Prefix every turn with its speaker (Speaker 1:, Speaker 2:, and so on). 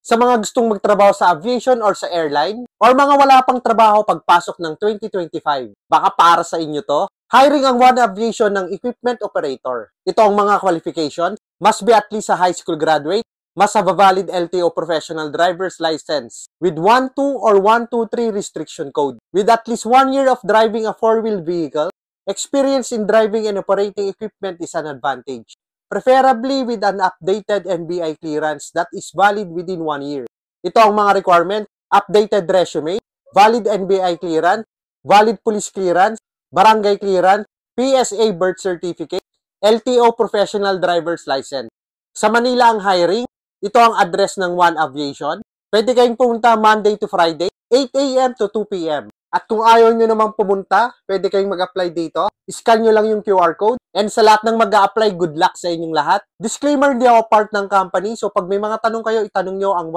Speaker 1: Sa mga gustong magtrabaho sa aviation or sa airline, or mga wala pang trabaho pagpasok ng 2025, baka para sa inyo to. Hiring ang One Aviation ng equipment operator. Ito ang mga qualification, must be at least a high school graduate, must have a valid LTO professional driver's license with 1-2 or 1-2-3 restriction code, with at least 1 year of driving a four-wheel vehicle. Experience in driving and operating equipment is an advantage, preferably with an updated NBI clearance that is valid within 1 year. Ito ang mga requirement: updated resume, valid NBI clearance, valid police clearance, barangay clearance, PSA birth certificate, LTO professional driver's license. Sa Manila ang hiring. Ito ang address ng One Aviation. Pwede kayong pumunta Monday to Friday, 8 a.m. to 2 p.m. At kung ayaw nyo namang pumunta, pwede kayong mag-apply dito. Scan nyo lang yung QR code. And sa lahat ng mag-a-apply, good luck sa inyong lahat. Disclaimer, hindi ako part ng company. So pag may mga tanong kayo, itanong nyo ang